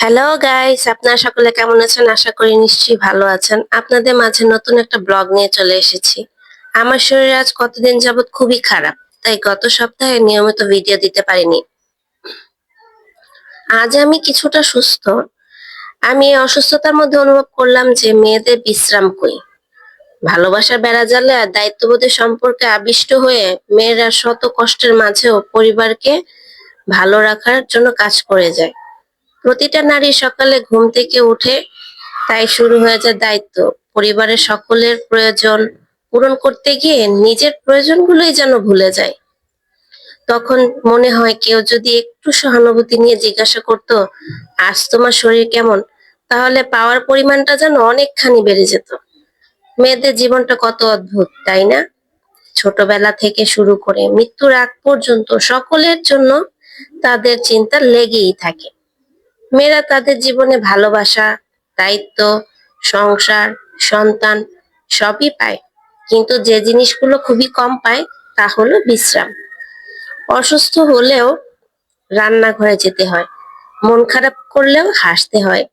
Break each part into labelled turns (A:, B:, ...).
A: Hello guys, আপনারা সকলে কেমন আছেন? আশা করি নিশ্চয়ই ভালো আছেন। আপনাদের মাঝে নতুন একটা ব্লগ নিয়ে চলে এসেছি। আমার শরীর আজ কতদিন যাবৎ খুবই খারাপ, তাই গত সপ্তাহে নিয়মিত ভিডিও দিতে পারিনি। আজ আমি কিছুটা সুস্থ। আমি এই অসুস্থতার মধ্যে অনুভব করলাম যে মেয়েদের বিশ্রাম কই। ভালোবাসার বেড়াজালে আর দায়িত্ববোধের সম্পর্কে আবিষ্ট হয়ে মেয়েরা শত কষ্টের মাঝেও পরিবারকে ভালো রাখার জন্য কাজ করে যায়। প্রতিটা নারী সকালে ঘুম থেকে উঠে তাই শুরু হয়ে যায় দায়িত্ব। পরিবারের সকলের প্রয়োজন পূরণ করতে গিয়ে নিজের প্রয়োজনগুলোই যেন ভুলে যায়। তখন মনে হয় কেউ যদি একটু সহানুভূতি নিয়ে জিজ্ঞাসা করতো, আজ তোমার শরীর কেমন, তাহলে পাওয়ার পরিমাণটা যেন অনেকখানি বেড়ে যেত। মেয়েদের জীবনটা কত অদ্ভুত, তাই না? ছোটবেলা থেকে শুরু করে মৃত্যুর আগ পর্যন্ত সকলের জন্য তাদের চিন্তা লেগেই থাকে। মেয়েরা তাদের জীবনে ভালোবাসা, দায়িত্ব, সংসার, সন্তান সবই পায়, কিন্তু যে জিনিসগুলো খুবই কম পায় তা হলো বিশ্রাম। অসুস্থ হলেও রান্নাঘরে যেতে হয়, মন খারাপ করলেও হাসতে হয়,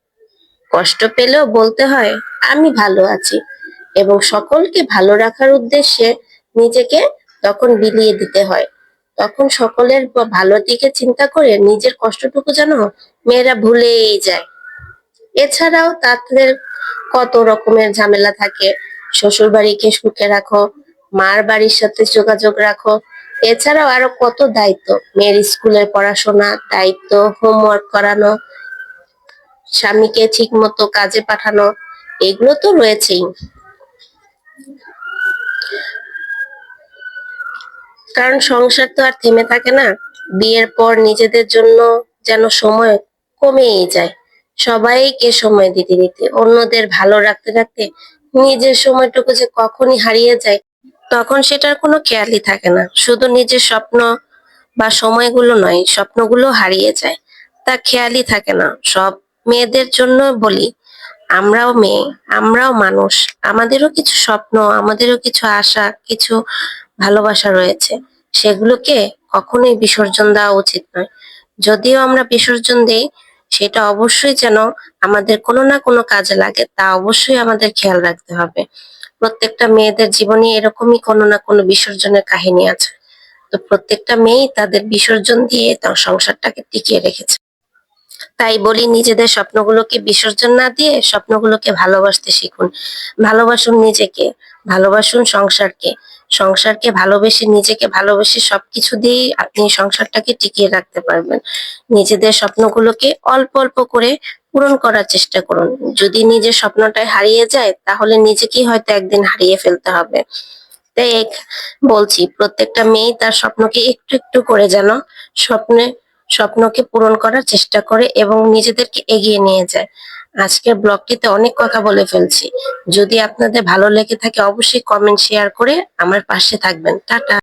A: কষ্ট পেলেও বলতে হয় আমি ভালো আছি, এবং সকলকে ভালো রাখার উদ্দেশ্যে নিজেকে তখন বিলিয়ে দিতে হয়। তখন সকলের ভালো দিকে চিন্তা করে নিজের কষ্টটুকু যেন মেয়েরা ভুলেই যায়। এছাড়াও তাদের কত রকমের ঝামেলা থাকে। শ্বশুর বাড়িকে সুখে রাখো, মার বাড়ির সাথে যোগাযোগ রাখো, এছাড়াও আরো কত দায়িত্ব। মেয়ের স্কুলের পড়াশোনা দায়িত্ব, হোমওয়ার্ক করানো, স্বামীকে ঠিক মতো কাজে পাঠানো, এগুলো তো রয়েছেই। কারণ সংসার তো আর থেমে থাকে না। বিয়ের পর নিজেদের জন্য যেন সময় কমেই যায়। সবাইকে সময় দিতে দিতে, অন্যদের ভালো রাখতে রাখতে নিজের সময়টুকু যে কখনই হারিয়ে যায়, তখন সেটার কোনো খেয়ালই থাকে না। শুধু নিজের স্বপ্ন বা সময়গুলো নয়, স্বপ্নগুলো হারিয়ে যায়, তা খেয়ালই থাকে না। সব মেয়েদের জন্য বলি, আমরাও মেয়ে, আমরাও মানুষ, আমাদেরও কিছু স্বপ্ন, আমাদেরও কিছু আশা, কিছু ভালোবাসা রয়েছে। সেগুলোকে কখনোই বিসর্জন দেওয়া উচিত নয়। যদিও আমরা বিসর্জন দেই, সেটা অবশ্যই যেন আমাদের কোনো না কোনো কাজে লাগে, তা অবশ্যই আমাদের খেয়াল রাখতে হবে। প্রত্যেকটা মেয়েদের জীবনে এরকমই কোনো না কোনো বিসর্জনের কাহিনী আছে। তো প্রত্যেকটা মেয়েই তাদের বিসর্জন দিয়ে তার সংসারটাকে টিকিয়ে রেখেছে। তাই বলি, নিজেদের স্বপ্নগুলোকে বিসর্জন না দিয়ে স্বপ্নগুলোকে ভালোবাসতে শিখুন। ভালোবাসুন নিজেকে, ভালোবাসুন সংসারকে। সংসারকে ভালোবেসে, নিজেকে ভালোবেসে সবকিছু দিয়েই আপনি সংসারটাকে টিকিয়ে রাখতে পারবেন। নিজেদের স্বপ্নগুলোকে অল্প অল্প করে পূরণ করার চেষ্টা করুন। যদি নিজের স্বপ্নটাই হারিয়ে যায়, তাহলে নিজেকেই হয়তো একদিন হারিয়ে ফেলতে হবে। তাই বলছি, প্রত্যেকটা মেয়ে তার স্বপ্নকে একটু একটু করে যেন স্বপ্নে স্বপ্নকে পূরণ করার চেষ্টা করে এবং নিজেদেরকে এগিয়ে নিয়ে যায়। আজকের ব্লগটিতে অনেক কথা বলে ফেলছি। যদি আপনাদের ভালো লেগে থাকে অবশ্যই কমেন্ট শেয়ার করে আমার পাশে থাকবেন। টাটা।